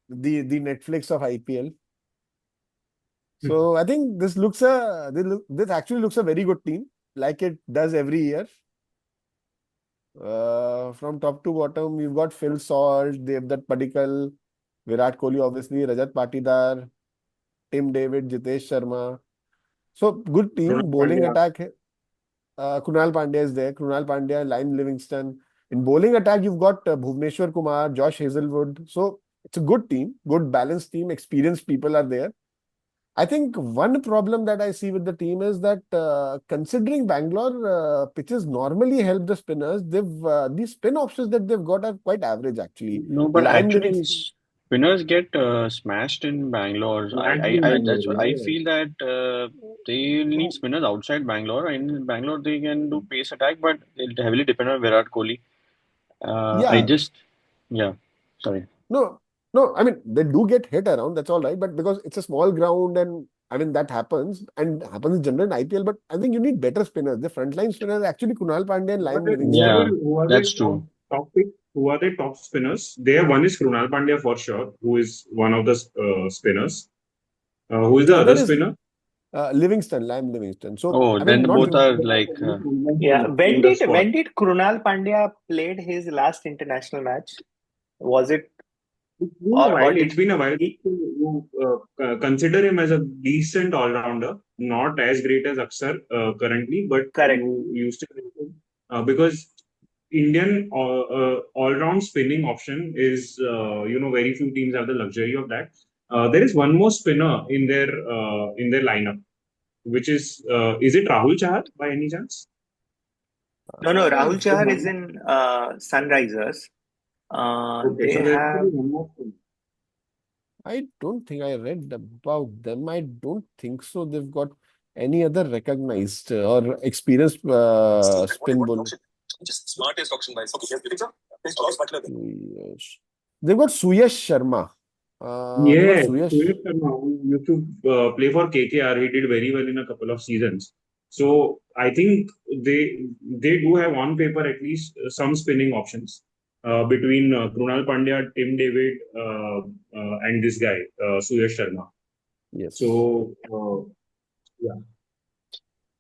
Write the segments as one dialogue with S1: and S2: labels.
S1: the Netflix of IPL. So I think this actually looks a very good team, like it does every year. From top to bottom, you've got Phil Salt, Devdutt Padikkal, Virat Kohli, obviously, Rajat Patidar, Tim David, Jitesh Sharma. So good
S2: Krunal
S1: team. Bowling
S2: Pandya.
S1: attack, Krunal Pandya is there. Krunal Pandya, Lime Livingston. In bowling attack, you've got Bhuvneshwar Kumar, Josh Hazelwood. So it's a good team, good balanced team. Experienced people are there. I think one problem that I see with the team is that considering Bangalore pitches normally help the spinners, these spin options that they've got are quite average actually.
S3: No, but
S1: Lime
S3: actually,
S1: Livingston,
S3: spinners get smashed in Bangalore.
S2: Smashed in Bangalore.
S3: That's what I
S2: Yeah.
S3: feel that they need spinners outside Bangalore. In Bangalore, they can do pace attack, but they'll heavily depend on Virat Kohli. I
S1: yeah,
S3: just, yeah, sorry.
S1: no, no. I mean they do get hit around. That's all right, but because it's a small ground and I mean that happens and happens in general in IPL. But I think you need better spinners. The frontline spinners actually Kunal Pandya and Lime Livingston.
S2: Who are the
S3: That's true.
S2: top pick? Who are the top spinners? There, one is Krunal Pandya for sure, who is one of the spinners. Who is
S1: The
S2: the
S1: other
S2: other
S1: is
S2: spinner?
S1: Livingston, Lime Livingston. So
S3: Oh,
S1: I
S3: then
S1: mean
S3: the
S1: not
S3: both
S1: in,
S3: are like,
S4: Yeah.
S2: In the squad.
S4: When did Krunal Pandya played his last international match? Was it
S2: It's been a
S4: or
S2: while.
S4: did
S2: It's been a while.
S4: he?
S2: You consider him as a decent all-rounder, not as great as Aksar currently, but
S4: Correct.
S2: you still because Indian all-round spinning option is very few teams have the luxury of that. There is one more spinner in their lineup, which is it Rahul Chahar by any chance?
S4: No.
S1: uh,
S4: Rahul Chahar is in Sunrisers.
S2: Okay, so
S4: They
S2: there's
S4: have.
S2: actually one more spinner.
S1: I don't think I read about them. I don't think so. They've got any other recognized or experienced spin bowler. Yes. They've got Suyash Sharma. They've got
S2: Yes,
S1: Suyash.
S2: Suyash Sharma, who used to play for KKR, he did very well in a couple of seasons. So I think they do have on paper at least some spinning options between Krunal Pandya, Tim David, and this guy Suyash Sharma.
S1: Yes.
S2: So yeah,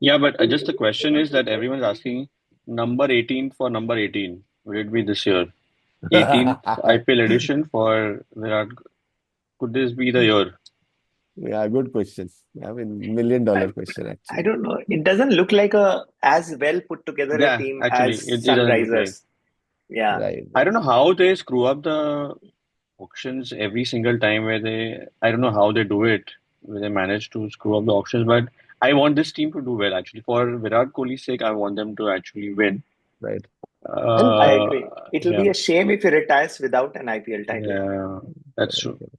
S3: yeah, but just the question is that everyone's asking number 18 for number 18. Will it be this year? 18th IPL edition for Virat. Could this be the year?
S1: Yeah, good question. I mean, $1 million question
S4: I
S1: actually.
S4: don't know. It doesn't look like a as well put together a
S3: Yeah,
S4: team
S3: actually,
S4: as
S3: it doesn't look like.
S4: Sunrisers. Yeah.
S1: Right,
S3: I
S1: right.
S3: don't know how they screw up the auctions every single time I don't know how they do it, where they manage to screw up the auctions, but I want this team to do well actually. For Virat Kohli's sake, I want them to actually win.
S1: Right. And
S4: I
S3: Uh,
S4: agree. It'll
S3: yeah,
S4: be a shame if he retires without an IPL title.
S3: yeah, that's
S1: correct,
S3: true.
S1: correct.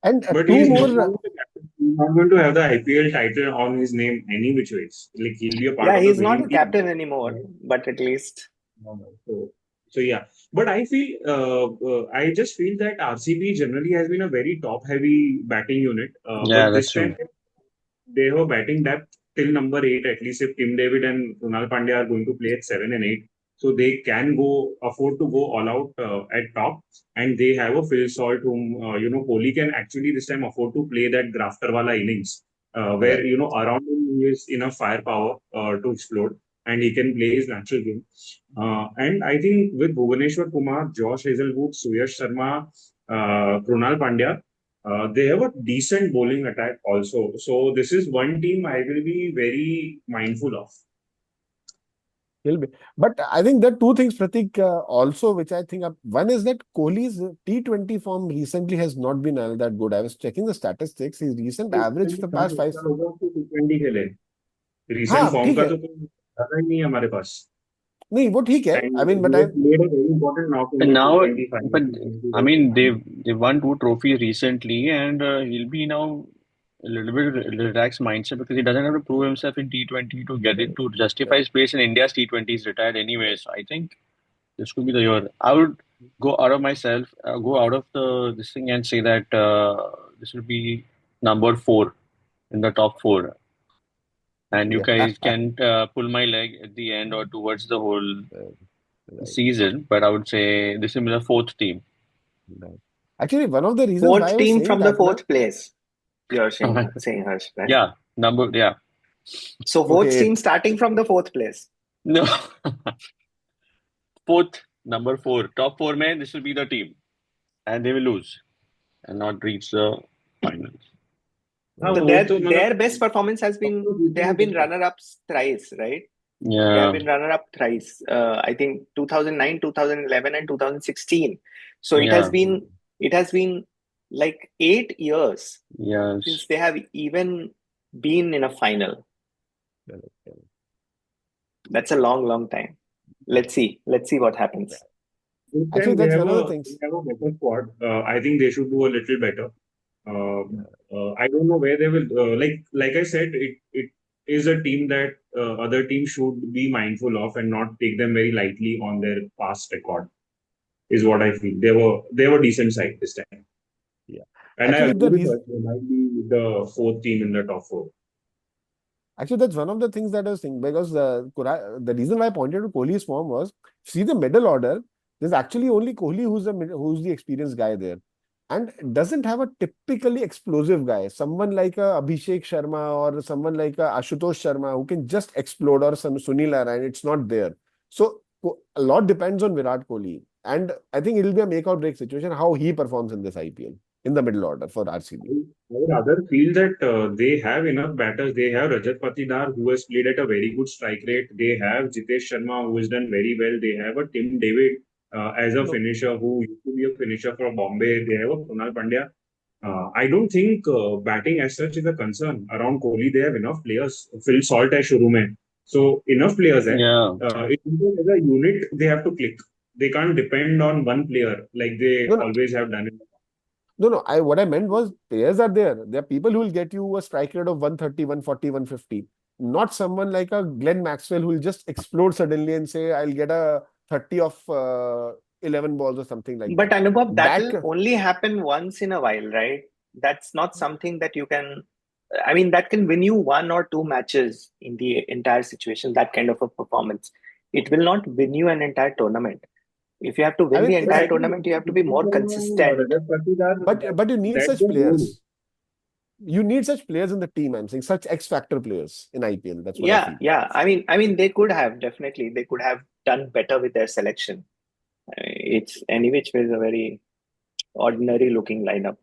S1: And
S2: but
S1: two
S2: he's not
S1: more.
S2: going to he's not going to have the IPL title on his name any which ways. Like he'll be a part
S4: Yeah,
S2: of the
S4: he's not
S2: winning
S4: a
S2: team.
S4: captain anymore, but at least
S2: So, so yeah, but I feel I just feel that RCB generally has been a very top-heavy batting unit.
S3: Yeah,
S2: But
S3: that's
S2: this time
S3: true.
S2: they have a batting depth till number eight. At least if Tim David and Krunal Pandya are going to play at seven and eight, so they can go afford to go all out at top. And they have a Phil Salt whom Kohli can actually this time afford to play that grafter wala innings where
S1: Right.
S2: around him he is enough firepower to explode and he can play his natural game. And I think with Bhuvaneshwar Kumar, Josh Hazelwood, Suyash Sharma, Krunal Pandya, they have a decent bowling attack also. So this is one team I will be very mindful of.
S1: He'll be. But I think there are two things, Pratik, also, which I think one is that Kohli's T20 form recently has not been all that good. I was checking the statistics. His recent average for the past five.
S2: T20 के लिए recent
S1: हाँ
S2: form
S1: ठीक
S2: का
S1: है.
S2: तो कोई ज्यादा ही नहीं है हमारे पास.
S1: नहीं वो ठीक है. I
S2: And
S1: mean,
S2: he
S1: but
S2: has
S1: I.
S2: played a very important knock in
S3: And
S2: the
S3: now,
S2: T20 final,
S3: but
S2: T20
S3: I
S2: World Cup
S3: mean,
S2: final.
S3: they won two trophies recently, and he'll be now a little bit relaxed mindset because he doesn't have to prove himself in T20 to get it to justify his place in India's T20. He's retired anyway, so I think this could be the year. I would go out of myself, go out of the this thing, and say that this will be number four in the top four, and you
S1: Yeah.
S3: guys can pull my leg at the end or towards the whole
S1: Right.
S3: season. But I would say this will be the fourth team.
S1: Right. Actually, one of the reasons why
S4: Fourth
S1: I was
S4: team
S1: saying
S4: from the
S1: that, na,
S4: fourth place. You're saying Harsh, right?
S3: Yeah, yeah.
S4: So fourth
S1: okay,
S4: team starting from the fourth place.
S3: No, fourth, number four, top four man. This will be the team, and they will lose and not reach the finals.
S2: हाँ
S4: So
S2: वो
S1: okay,
S2: तो
S4: their
S2: मतलब
S4: best performance has
S2: अब
S4: been,
S2: तो
S4: they
S2: Jeet
S4: have
S2: नहीं
S4: been
S2: सकते.
S4: runner-ups thrice, right? They have
S3: Yeah,
S4: been runner-up thrice. I think 2009, 2011, and 2016. So
S3: yeah,
S4: it has been like 8 years
S3: yes.
S4: since they have even been in a final.
S1: correct, correct.
S4: That's a long, long time. Let's see what happens.
S2: This
S1: Actually,
S2: time they
S1: that's
S2: have
S1: one of the
S2: they
S1: things.
S2: have a better squad. I think they should do a little better.
S1: Yeah.
S2: I don't know where they will. Like I said, it is a team that other teams should be mindful of and not take them very lightly on their past record. Is what I feel. They were decent side this time,
S1: Yeah.
S2: and I
S1: Actually,
S2: agree
S1: the
S2: with
S1: reason
S2: her. They might be the fourth team in the top four.
S1: Actually, that's one of the things that I was thinking because the reason why I pointed to Kohli's form was see the middle order. There's actually only Kohli who's the experienced guy there, and doesn't have a typically explosive guy. Someone like a Abhishek Sharma or someone like a Ashutosh Sharma who can just explode, or some Sunil Narine. It's not there. So a lot depends on Virat Kohli, and I think it'll be a make or break situation how he performs in this IPL in the middle order for RCB.
S2: I would rather feel that they have enough batters. They have Rajat Patidar, who has played at a very good strike rate. They have Jitesh Sharma, who has done very well. They have a Tim David as a
S1: No,
S2: finisher, who used to be a finisher from Bombay. They have a Kunal Pandya. I don't think batting as such is a concern. Around Kohli, they have enough players. Phil Salt है शुरू में. So enough players है.
S3: Yeah,
S2: As a unit, they have to click. They can't depend on one player like they
S1: no, no.
S2: always have done it.
S1: No, no. What I meant was players are there. There are people who will get you a strike rate of 130, 140, 150. Not someone like a Glenn Maxwell who will just explode suddenly and say, I'll get a 30 of 11 balls or something like
S4: But
S1: that.
S4: Anubhav,
S1: That,
S4: that'll only happen once in a while, right? That's not something that you can, I mean, that can win you one or two matches in the entire situation, that kind of a performance. It will not win you an entire tournament. If you have to
S1: I
S4: win
S1: mean,
S4: the
S2: But I
S4: entire
S2: think
S4: tournament, you have to be
S2: Jitesh
S4: more
S2: Sharma and
S4: consistent.
S2: Rajat Patidar,
S1: but you need
S2: that's
S1: such
S2: their role.
S1: players. You need such players in the team, I'm saying, such X factor players in IPL. That's what I
S4: Yeah,
S1: feel.
S4: yeah. I mean, they could have definitely they could have done better with their selection. It's any which way is a very ordinary looking lineup.